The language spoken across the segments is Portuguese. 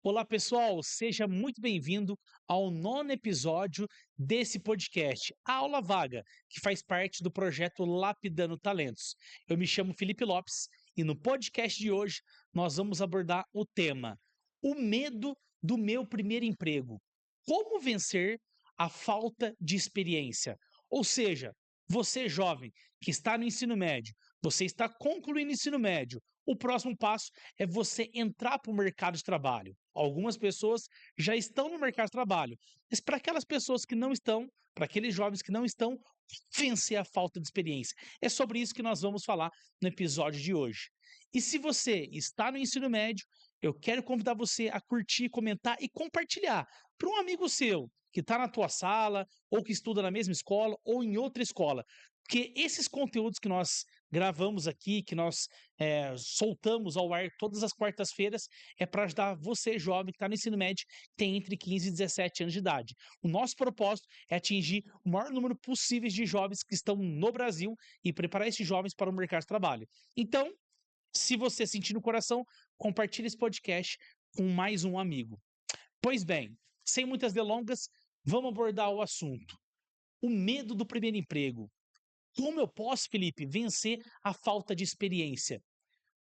Olá, pessoal, seja muito bem-vindo ao nono episódio desse podcast, a Aula Vaga, que faz parte do projeto Lapidando Talentos. Eu me chamo Felipe Lopes e no podcast de hoje nós vamos abordar o tema: o medo do meu primeiro emprego. Como vencer a falta de experiência? Ou seja, você jovem que está no ensino médio, você está concluindo o ensino médio, o próximo passo é você entrar para o mercado de trabalho. Algumas pessoas já estão no mercado de trabalho, mas para aquelas pessoas que não estão, para aqueles jovens que não estão, vencer a falta de experiência. É sobre isso que nós vamos falar no episódio de hoje. E se você está no ensino médio, eu quero convidar você a curtir, comentar e compartilhar para um amigo seu que está na tua sala, ou que estuda na mesma escola, ou em outra escola. Porque esses conteúdos que nós gravamos aqui, que nós soltamos ao ar todas as quartas-feiras, é para ajudar você, jovem, que está no ensino médio, que tem entre 15 e 17 anos de idade. O nosso propósito é atingir o maior número possível de jovens que estão no Brasil e preparar esses jovens para o mercado de trabalho. Então, se você sentir no coração, compartilhe esse podcast com mais um amigo. Pois bem, sem muitas delongas, vamos abordar o assunto. O medo do primeiro emprego. Como eu posso, Felipe, vencer a falta de experiência?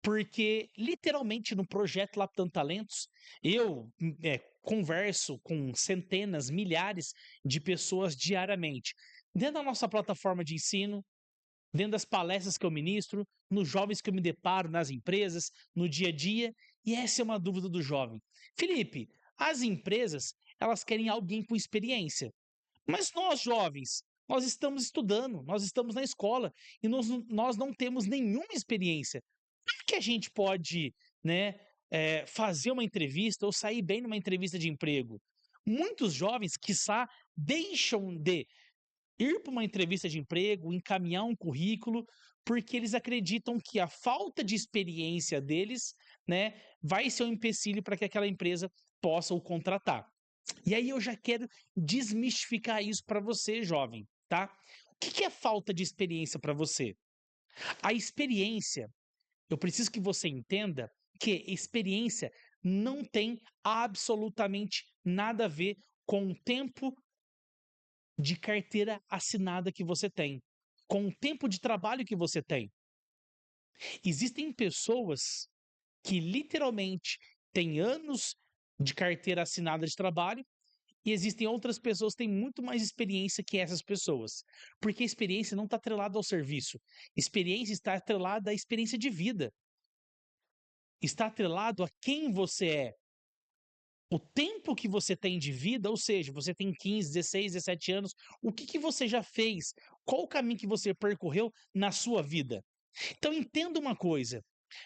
Porque, literalmente, no projeto Laptando Talentos, eu converso com centenas, milhares de pessoas diariamente. Dentro da nossa plataforma de ensino, dentro das palestras que eu ministro, nos jovens que eu me deparo nas empresas, no dia a dia, e essa é uma dúvida do jovem. Felipe, as empresas, elas querem alguém com experiência. Mas nós, jovens, nós estamos estudando, nós estamos na escola e nós não temos nenhuma experiência. Como que a gente pode, né, fazer uma entrevista ou sair bem numa entrevista de emprego? Muitos jovens, quiçá, deixam de ir para uma entrevista de emprego, encaminhar um currículo, porque eles acreditam que a falta de experiência deles, né, vai ser um empecilho para que aquela empresa possa o contratar. E aí eu já quero desmistificar isso para você, jovem, tá? O que é falta de experiência para você? A experiência, eu preciso que você entenda que experiência não tem absolutamente nada a ver com o tempo de carteira assinada que você tem, com o tempo de trabalho que você tem. Existem pessoas que literalmente têm anos de carteira assinada de trabalho. E existem outras pessoas que têm muito mais experiência que essas pessoas. Porque a experiência não está atrelada ao serviço. Experiência está atrelada à experiência de vida. Está atrelado a quem você é. O tempo que você tem de vida, ou seja, você tem 15, 16, 17 anos, o que você já fez? Qual o caminho que você percorreu na sua vida? Então entenda uma coisa,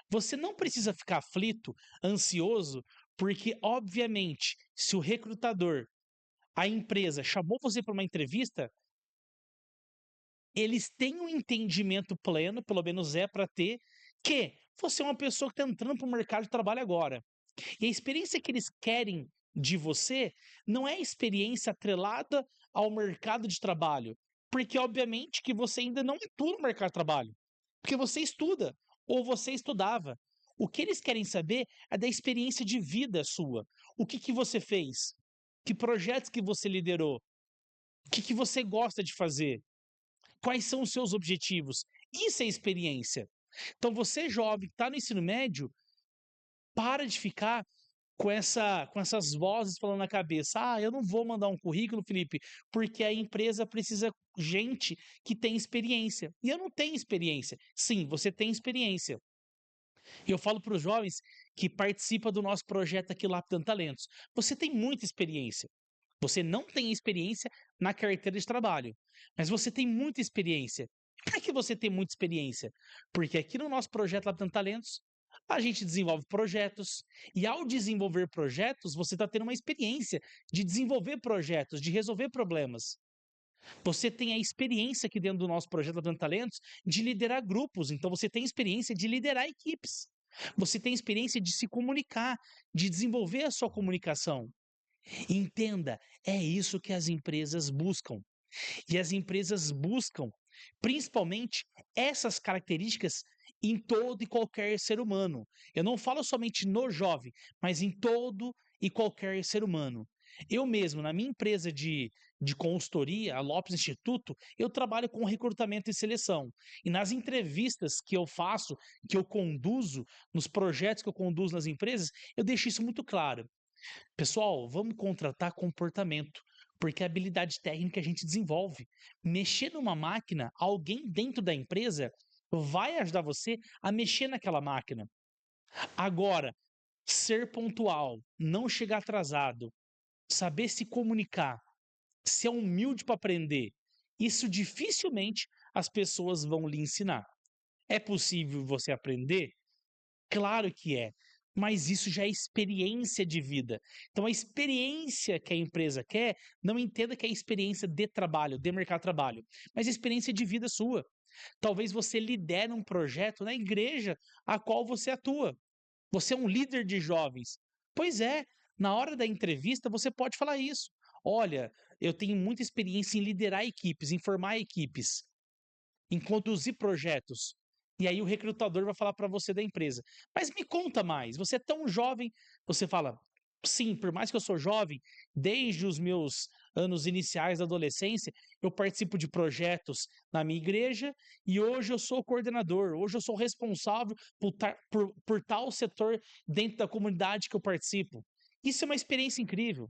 você não precisa ficar aflito, ansioso, porque obviamente, se o recrutador, a empresa chamou você para uma entrevista, eles têm um entendimento pleno, pelo menos é para ter, que você é uma pessoa que está entrando para o mercado de trabalho agora. E a experiência que eles querem de você não é experiência atrelada ao mercado de trabalho, porque obviamente que você ainda não atua no mercado de trabalho, porque você estuda ou você estudava. O que eles querem saber é da experiência de vida sua. O que você fez? Que projetos que você liderou? O que você gosta de fazer? Quais são os seus objetivos? Isso é experiência. Então, você jovem que está no ensino médio, para de ficar com essas vozes falando na cabeça: ah, eu não vou mandar um currículo, Felipe, porque a empresa precisa de gente que tem experiência. E eu não tenho experiência. Sim, você tem experiência. E eu falo para os jovens que participam do nosso projeto aqui Lapidando Talentos: você tem muita experiência. Você não tem experiência na carteira de trabalho, mas você tem muita experiência. Por que você tem muita experiência? Porque aqui no nosso projeto Lapidando Talentos, a gente desenvolve projetos, e ao desenvolver projetos, você está tendo uma experiência de desenvolver projetos, de resolver problemas. Você tem a experiência aqui dentro do nosso projeto Lapidando Talentos de liderar grupos, então você tem experiência de liderar equipes. Você tem experiência de se comunicar, de desenvolver a sua comunicação. Entenda, é isso que as empresas buscam. E as empresas buscam, principalmente, essas características em todo e qualquer ser humano. Eu não falo somente no jovem, mas em todo e qualquer ser humano. Eu mesmo, na minha empresa de consultoria, a Lopes Instituto, eu trabalho com recrutamento e seleção. E nas entrevistas que eu faço, que eu conduzo, nos projetos que eu conduzo nas empresas, eu deixo isso muito claro. Pessoal, vamos contratar comportamento, porque a habilidade técnica a gente desenvolve. Mexer numa máquina, alguém dentro da empresa vai ajudar você a mexer naquela máquina. Agora, ser pontual, não chegar atrasado, saber se comunicar, ser humilde para aprender, isso dificilmente as pessoas vão lhe ensinar. É possível você aprender? Claro que é, mas isso já é experiência de vida. Então, a experiência que a empresa quer, não entenda que é experiência de trabalho, de mercado de trabalho, mas experiência de vida sua. Talvez você lidere um projeto na igreja a qual você atua. Você é um líder de jovens. Pois é, na hora da entrevista você pode falar isso. Olha, eu tenho muita experiência em liderar equipes, em formar equipes, em conduzir projetos. E aí o recrutador vai falar para você da empresa. Mas me conta mais, você é tão jovem, você fala, sim, por mais que eu sou jovem, desde os meus anos iniciais da adolescência, eu participo de projetos na minha igreja e hoje eu sou coordenador, hoje eu sou responsável por tal setor dentro da comunidade que eu participo. Isso é uma experiência incrível.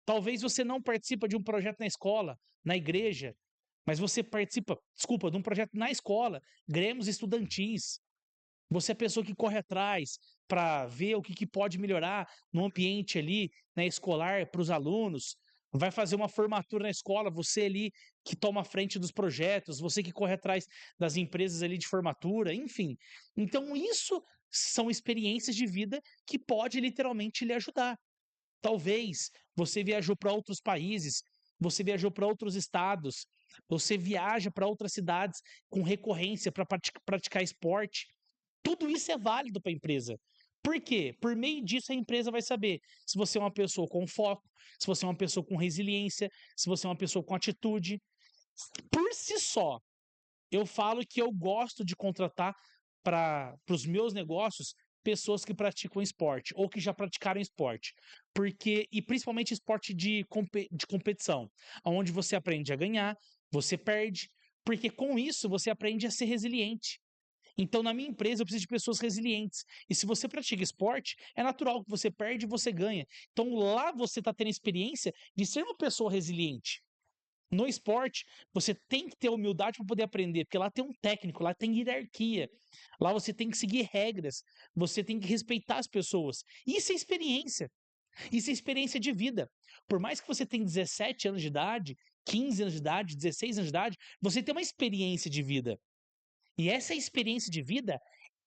Talvez você não participa de um projeto na escola, na igreja, mas você participa, desculpa, de um projeto na escola, grêmios estudantis. Você é a pessoa que corre atrás para ver o que pode melhorar no ambiente ali, né, escolar para os alunos. Vai fazer uma formatura na escola, você ali que toma a frente dos projetos, você que corre atrás das empresas ali de formatura, enfim. Então, isso são experiências de vida que pode literalmente lhe ajudar. Talvez você viajou para outros países, você viajou para outros estados, você viaja para outras cidades com recorrência para praticar esporte. Tudo isso é válido para a empresa. Por quê? Por meio disso, a empresa vai saber se você é uma pessoa com foco, se você é uma pessoa com resiliência, se você é uma pessoa com atitude. Por si só, eu falo que eu gosto de contratar para os meus negócios pessoas que praticam esporte ou que já praticaram esporte. Porque, e principalmente esporte de competição, onde você aprende a ganhar, você perde, porque com isso você aprende a ser resiliente. Então, na minha empresa, eu preciso de pessoas resilientes. E se você pratica esporte, é natural que você perde e você ganha. Então, lá você está tendo experiência de ser uma pessoa resiliente. No esporte, você tem que ter humildade para poder aprender, porque lá tem um técnico, lá tem hierarquia. Lá você tem que seguir regras, você tem que respeitar as pessoas. Isso é experiência. Isso é experiência de vida. Por mais que você tenha 17 anos de idade, 15 anos de idade, 16 anos de idade, você tem uma experiência de vida. E essa experiência de vida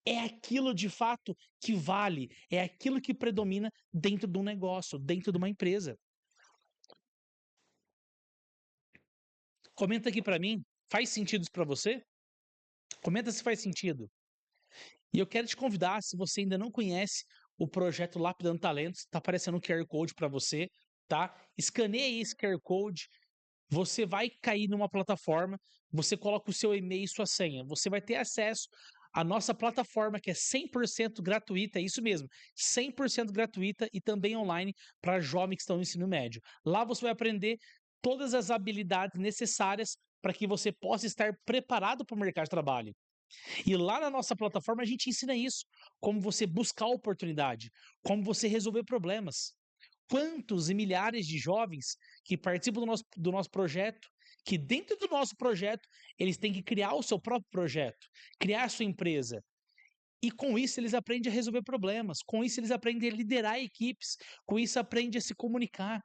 é aquilo de fato que vale, é aquilo que predomina dentro de um negócio, dentro de uma empresa. Comenta aqui para mim, faz sentido isso para você? Comenta se faz sentido. E eu quero te convidar, se você ainda não conhece o projeto Lapidando Talentos, está aparecendo um QR Code para você, tá? Escaneie esse QR Code, você vai cair numa plataforma, você coloca o seu e-mail e sua senha, você vai ter acesso à nossa plataforma que é 100% gratuita, é isso mesmo, 100% gratuita e também online para jovens que estão no ensino médio. Lá você vai aprender todas as habilidades necessárias para que você possa estar preparado para o mercado de trabalho. E lá na nossa plataforma a gente ensina isso, como você buscar oportunidade, como você resolver problemas. Quantos e milhares de jovens que participam do nosso projeto, que dentro do nosso projeto eles têm que criar o seu próprio projeto, criar a sua empresa. E com isso eles aprendem a resolver problemas, com isso eles aprendem a liderar equipes, com isso aprendem a se comunicar,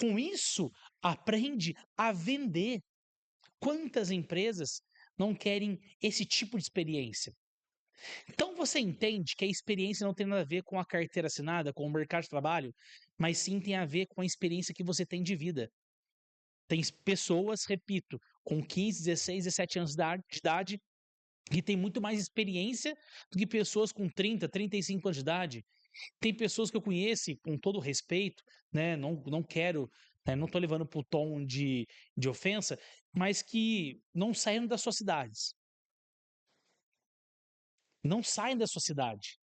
com isso aprende a vender. Quantas empresas não querem esse tipo de experiência? Então você entende que a experiência não tem nada a ver com a carteira assinada, com o mercado de trabalho, mas sim tem a ver com a experiência que você tem de vida. Tem pessoas, repito, com 15, 16, 17 anos de idade que têm muito mais experiência do que pessoas com 30, 35 anos de idade. Tem pessoas que eu conheço, com todo respeito, né? Não quero, né, não estou levando para o tom de ofensa, mas que não saíram das suas cidades. Não saem da sua cidade.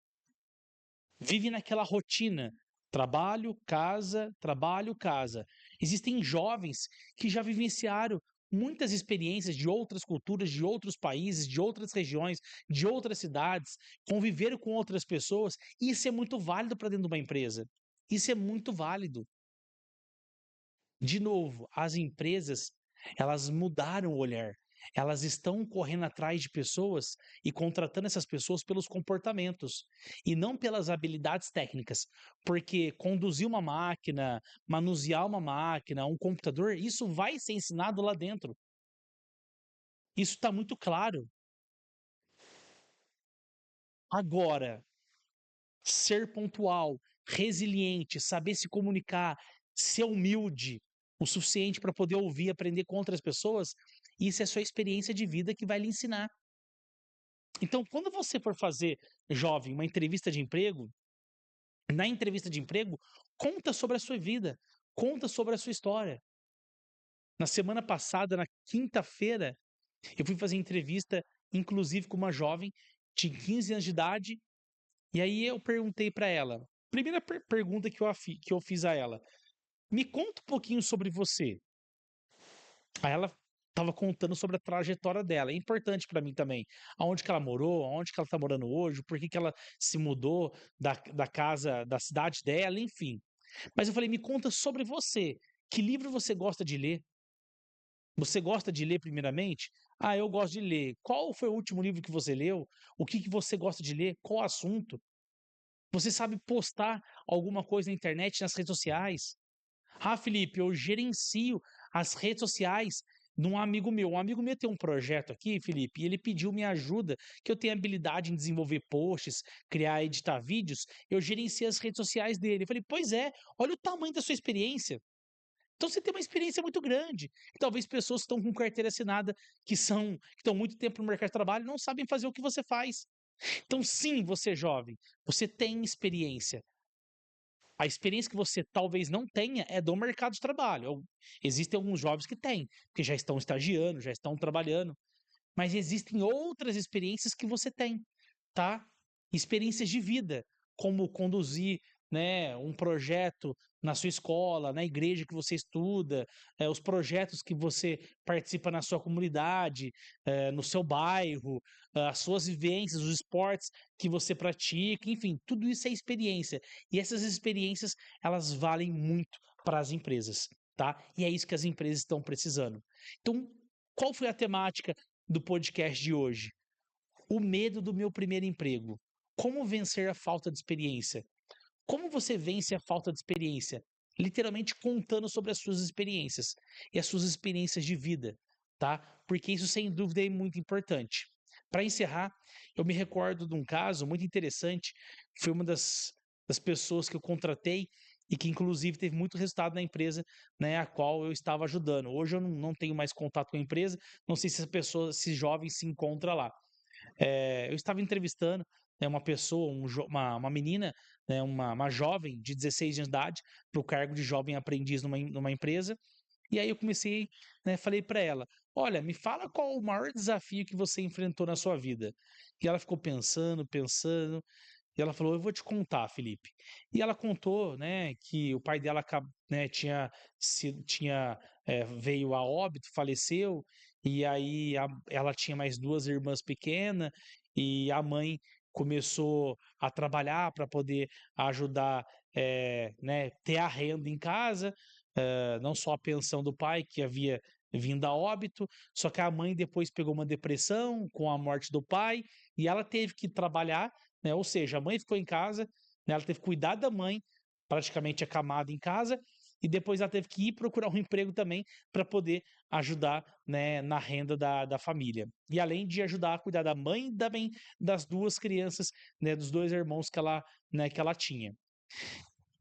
Vivem naquela rotina Trabalho, casa, trabalho, casa. Existem jovens que já vivenciaram muitas experiências de outras culturas, de outros países, de outras regiões, de outras cidades, conviveram com outras pessoas, e isso é muito válido para dentro de uma empresa. Isso é muito válido. De novo, as empresas, elas mudaram o olhar. Elas estão correndo atrás de pessoas e contratando essas pessoas pelos comportamentos e não pelas habilidades técnicas. Porque conduzir uma máquina, manusear uma máquina, um computador, isso vai ser ensinado lá dentro. Isso está muito claro. Agora, ser pontual, resiliente, saber se comunicar, ser humilde o suficiente para poder ouvir e aprender com outras pessoas, isso é sua experiência de vida que vai lhe ensinar. Então, quando você for fazer, jovem, uma entrevista de emprego, na entrevista de emprego, conta sobre a sua vida, conta sobre a sua história. Na semana passada, na quinta-feira, eu fui fazer entrevista, inclusive com uma jovem de 15 anos de idade, e aí eu perguntei para ela, primeira pergunta que eu fiz a ela, me conta um pouquinho sobre você. Aí ela estava contando sobre a trajetória dela. É importante para mim também. Aonde que ela morou, aonde que ela está morando hoje, por que que ela se mudou da casa, da cidade dela, enfim. Mas eu falei, me conta sobre você. Que livro você gosta de ler? Você gosta de ler primeiramente? Ah, eu gosto de ler. Qual foi o último livro que você leu? O que que você gosta de ler? Qual assunto? Você sabe postar alguma coisa na internet, nas redes sociais? Ah, Felipe, eu gerencio as redes sociais de um amigo meu. Um amigo meu tem um projeto aqui, Felipe, e ele pediu minha ajuda, que eu tenho habilidade em desenvolver posts, criar, editar vídeos. Eu gerencio as redes sociais dele. Eu falei, pois é, olha o tamanho da sua experiência. Então você tem uma experiência muito grande. E talvez pessoas que estão com carteira assinada, que estão muito tempo no mercado de trabalho, não sabem fazer o que você faz. Então, sim, você é jovem, você tem experiência. A experiência que você talvez não tenha é do mercado de trabalho. Existem alguns jovens que têm, que já estão estagiando, já estão trabalhando, mas existem outras experiências que você tem, tá? Experiências de vida, como conduzir, né, um projeto na sua escola, na igreja que você estuda, os projetos que você participa na sua comunidade, no seu bairro, as suas vivências, os esportes que você pratica, enfim, tudo isso é experiência. E essas experiências, elas valem muito para as empresas, tá? E é isso que as empresas estão precisando. Então, qual foi a temática do podcast de hoje? O medo do meu primeiro emprego. Como vencer a falta de experiência? Como você vence a falta de experiência? Literalmente contando sobre as suas experiências e as suas experiências de vida, tá? Porque isso sem dúvida é muito importante. Para encerrar, eu me recordo de um caso muito interessante. Foi uma das pessoas que eu contratei e que inclusive teve muito resultado na empresa, né, a qual eu estava ajudando. Hoje eu não tenho mais contato com a empresa, não sei se essa pessoa, esse jovem se encontra lá. Eu estava entrevistando, né, uma pessoa, uma menina, né, uma jovem de 16 anos de idade, para o cargo de jovem aprendiz numa empresa. E aí eu comecei, né, falei para ela: olha, me fala qual o maior desafio que você enfrentou na sua vida. E ela ficou pensando, pensando, e ela falou: eu vou te contar, Felipe. E ela contou, né, que o pai dela né, veio a óbito, faleceu, e aí ela tinha mais duas irmãs pequenas, e a mãe começou a trabalhar para poder ajudar, né, ter a renda em casa, não só a pensão do pai, que havia vindo a óbito, só que a mãe depois pegou uma depressão com a morte do pai, e ela teve que trabalhar, né? Ou seja, a mãe ficou em casa, né? Ela teve que cuidar da mãe, praticamente acamada em casa, e depois ela teve que ir procurar um emprego também para poder ajudar, né, na renda da família. E além de ajudar a cuidar da mãe e também das duas crianças, né, dos dois irmãos né, que ela tinha.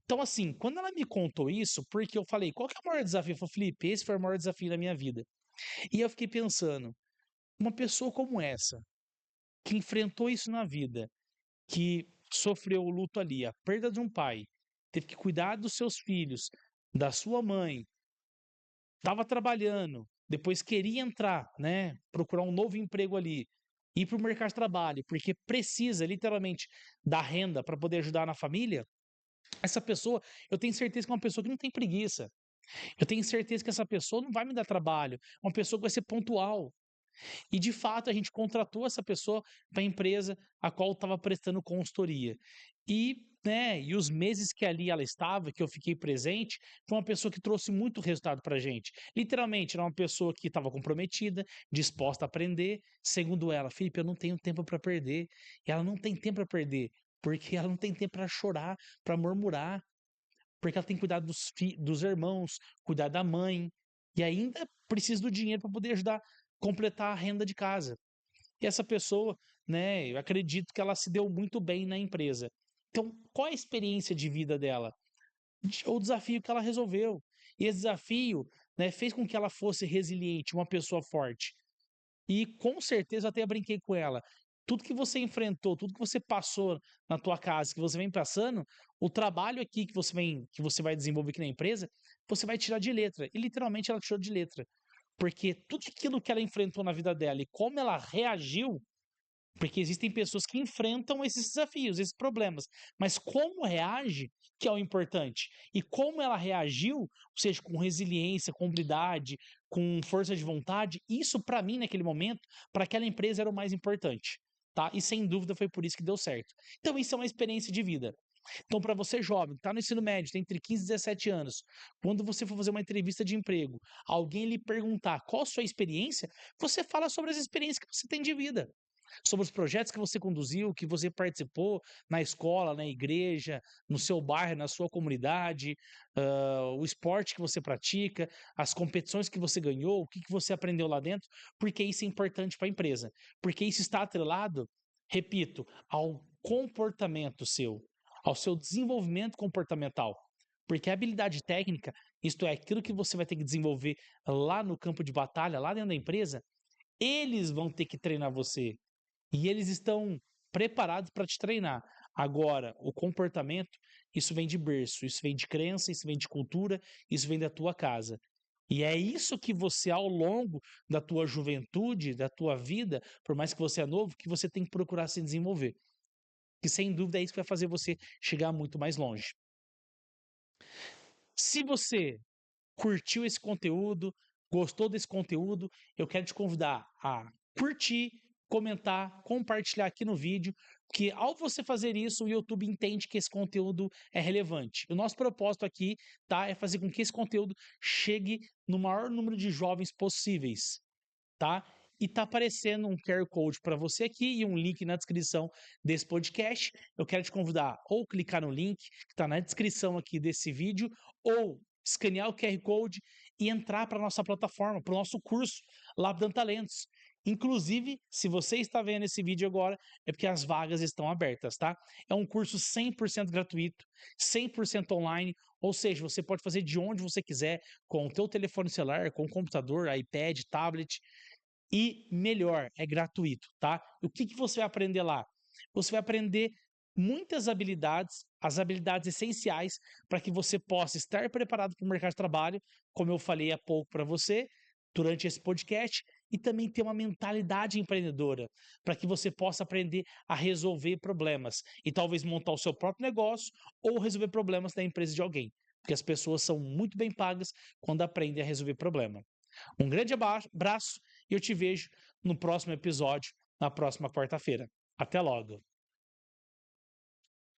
Então, assim, quando ela me contou isso, porque eu falei, qual que é o maior desafio? Eu falei, Felipe, esse foi o maior desafio da minha vida. E eu fiquei pensando, uma pessoa como essa, que enfrentou isso na vida, que sofreu o luto ali, a perda de um pai, teve que cuidar dos seus filhos, da sua mãe, estava trabalhando, depois queria entrar, né, procurar um novo emprego ali, ir para o mercado de trabalho, porque precisa literalmente da renda para poder ajudar na família. Essa pessoa, eu tenho certeza que é uma pessoa que não tem preguiça. Eu tenho certeza que essa pessoa não vai me dar trabalho, é uma pessoa que vai ser pontual. E de fato a gente contratou essa pessoa para a empresa a qual estava prestando consultoria. E, né, e os meses que ali ela estava, que eu fiquei presente, foi uma pessoa que trouxe muito resultado para a gente. Literalmente, era uma pessoa que estava comprometida, disposta a aprender. Segundo ela, Felipe, eu não tenho tempo para perder. E ela não tem tempo para perder, porque ela não tem tempo para chorar, para murmurar, porque ela tem que cuidar dos irmãos, cuidar da mãe, e ainda precisa do dinheiro para poder ajudar a completar a renda de casa. E essa pessoa, né, eu acredito que ela se deu muito bem na empresa. Então, qual é a experiência de vida dela? O desafio que ela resolveu. E esse desafio, né, fez com que ela fosse resiliente, uma pessoa forte. E com certeza eu até brinquei com ela. Tudo que você enfrentou, tudo que você passou na tua casa, que você vem passando, o trabalho aqui que você vai desenvolver aqui na empresa, você vai tirar de letra. E literalmente ela tirou de letra. Porque tudo aquilo que ela enfrentou na vida dela e como ela reagiu, porque existem pessoas que enfrentam esses desafios, esses problemas, mas como reage que é o importante. E como ela reagiu, ou seja, com resiliência, com habilidade, com força de vontade, isso para mim naquele momento, para aquela empresa era o mais importante, tá? E sem dúvida foi por isso que deu certo. Então isso é uma experiência de vida. Então, para você jovem, que está no ensino médio, tem entre 15 e 17 anos, quando você for fazer uma entrevista de emprego, alguém lhe perguntar qual a sua experiência, você fala sobre as experiências que você tem de vida, sobre os projetos que você conduziu, que você participou na escola, na igreja, no seu bairro, na sua comunidade, o esporte que você pratica, as competições que você ganhou, o que você aprendeu lá dentro, porque isso é importante para a empresa. Porque isso está atrelado, repito, ao comportamento seu, ao seu desenvolvimento comportamental. Porque a habilidade técnica, isto é, aquilo que você vai ter que desenvolver lá no campo de batalha, lá dentro da empresa, eles vão ter que treinar você. E eles estão preparados para te treinar. Agora, o comportamento, isso vem de berço, isso vem de crença, isso vem de cultura, isso vem da tua casa. E é isso que você, ao longo da tua juventude, da tua vida, por mais que você é novo, que você tem que procurar se desenvolver. Que sem dúvida é isso que vai fazer você chegar muito mais longe. Se você curtiu esse conteúdo, gostou desse conteúdo, eu quero te convidar a curtir, comentar, compartilhar aqui no vídeo, que ao você fazer isso, o YouTube entende que esse conteúdo é relevante. O nosso propósito aqui, tá, é fazer com que esse conteúdo chegue no maior número de jovens possíveis, tá? E tá aparecendo um QR Code para você aqui e um link na descrição desse podcast. Eu quero te convidar ou clicar no link que está na descrição aqui desse vídeo, ou escanear o QR Code e entrar para nossa plataforma, para o nosso curso Lapidando Talentos. Inclusive, se você está vendo esse vídeo agora, é porque as vagas estão abertas, tá? É um curso 100% gratuito, 100% online, ou seja, você pode fazer de onde você quiser, com o teu telefone celular, com o computador, iPad, tablet, e melhor, é gratuito, tá? O que você vai aprender lá? Você vai aprender muitas habilidades, as habilidades essenciais para que você possa estar preparado para o mercado de trabalho, como eu falei há pouco para você, durante esse podcast, e também ter uma mentalidade empreendedora, para que você possa aprender a resolver problemas e talvez montar o seu próprio negócio ou resolver problemas da empresa de alguém, porque as pessoas são muito bem pagas quando aprendem a resolver problema. Um grande abraço e eu te vejo no próximo episódio, na próxima quarta-feira. Até logo!